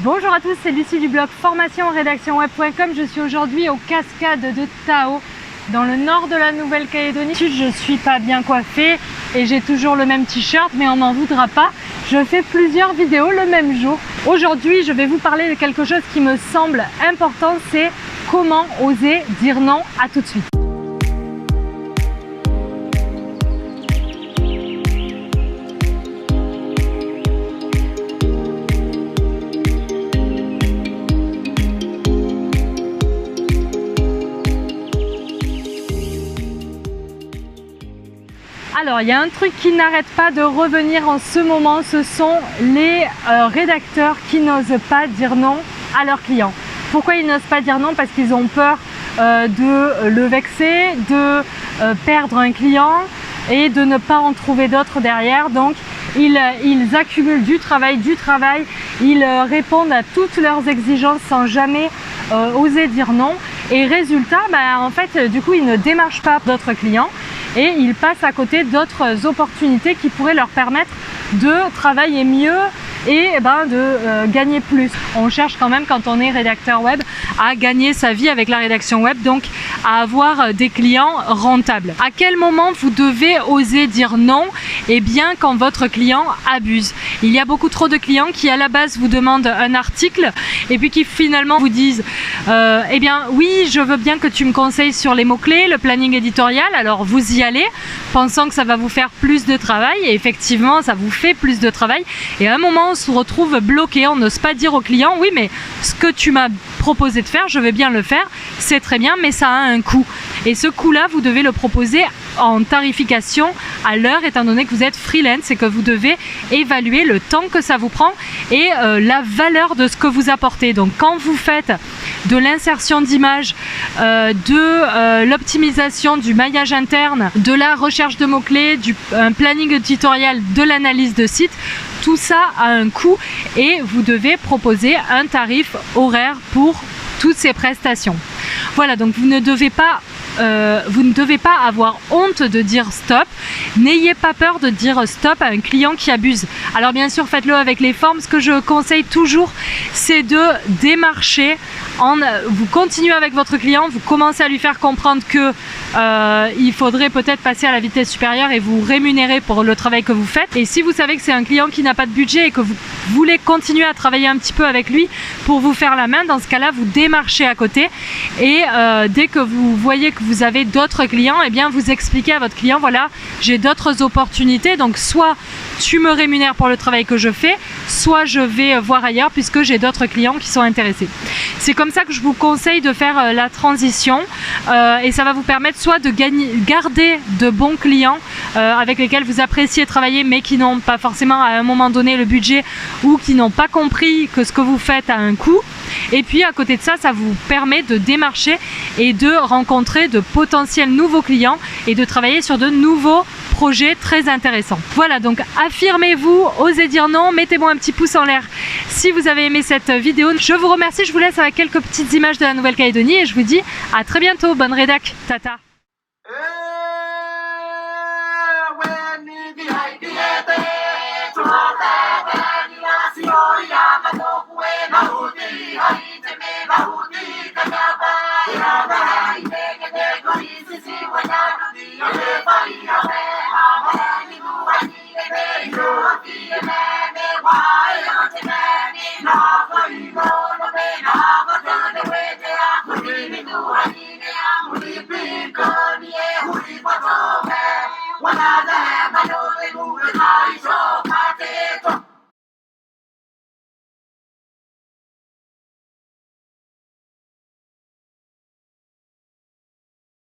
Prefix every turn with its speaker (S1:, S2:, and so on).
S1: Bonjour à tous, c'est Lucie du blog formation-rédaction-web.com. Je suis aujourd'hui aux cascades de Tao, dans le nord de la Nouvelle-Calédonie. Je ne suis pas bien coiffée et j'ai toujours le même t-shirt, mais on m'en voudra pas. Je fais plusieurs vidéos le même jour. Aujourd'hui, je vais vous parler de quelque chose qui me semble important, c'est comment oser dire non à tout de suite. Alors, il y a un truc qui n'arrête pas de revenir en ce moment, ce sont les rédacteurs qui n'osent pas dire non à leurs clients. Pourquoi ils n'osent pas dire non? Parce qu'ils ont peur de le vexer, de perdre un client et de ne pas en trouver d'autres derrière. Donc, ils accumulent du travail, ils répondent à toutes leurs exigences sans jamais oser dire non. Et résultat, en fait, du coup, ils ne démarchent pas d'autres clients et ils passent à côté d'autres opportunités qui pourraient leur permettre de travailler mieux et de gagner plus. On cherche quand même, quand on est rédacteur web, à gagner sa vie avec la rédaction web, donc à avoir des clients rentables. À quel moment vous devez oser dire non? Eh bien, quand votre client abuse. Il y a beaucoup trop de clients qui à la base vous demandent un article et puis qui finalement vous disent eh bien oui, je veux bien que tu me conseilles sur les mots-clés, le planning éditorial. Alors vous y allez pensant que ça va vous faire plus de travail et effectivement ça vous fait plus de travail et à un moment on se retrouve bloqué, on n'ose pas dire au client oui mais ce que tu m'as proposé de faire, je vais bien le faire, c'est très bien mais ça a un coût et ce coût là vous devez le proposer en tarification à l'heure étant donné que vous êtes freelance et que vous devez évaluer le temps que ça vous prend et la valeur de ce que vous apportez. Donc quand vous faites de l'insertion d'images, de l'optimisation du maillage interne, de la recherche de mots-clés, un planning éditorial, de l'analyse de site, tout ça a un coût et vous devez proposer un tarif horaire pour toutes ces prestations. Voilà, donc vous ne devez pas avoir honte de dire stop. N'ayez pas peur de dire stop à un client qui abuse. Alors bien sûr, faites-le avec les formes. Ce que je conseille toujours, c'est de démarcher. Vous continuez avec votre client, vous commencez à lui faire comprendre que il faudrait peut-être passer à la vitesse supérieure et vous rémunérer pour le travail que vous faites. Et si vous savez que c'est un client qui n'a pas de budget et que vous voulez continuer à travailler un petit peu avec lui pour vous faire la main, dans ce cas-là, vous démarchez à côté et dès que vous voyez que vous avez d'autres clients, eh bien vous expliquez à votre client, voilà, j'ai d'autres opportunités, donc soit tu me rémunères pour le travail que je fais, soit je vais voir ailleurs puisque j'ai d'autres clients qui sont intéressés. C'est comme ça que je vous conseille de faire la transition et ça va vous permettre soit de garder de bons clients avec lesquels vous appréciez travailler mais qui n'ont pas forcément à un moment donné le budget ou qui n'ont pas compris que ce que vous faites a un coût. Et puis à côté de ça, ça vous permet de démarcher et de rencontrer de potentiels nouveaux clients et de travailler sur de nouveaux projets très intéressants. Voilà, donc affirmez-vous, osez dire non, mettez-moi un petit pouce en l'air si vous avez aimé cette vidéo. Je vous remercie, je vous laisse avec quelques petites images de la Nouvelle-Calédonie et je vous dis à très bientôt, bonne rédac, tata.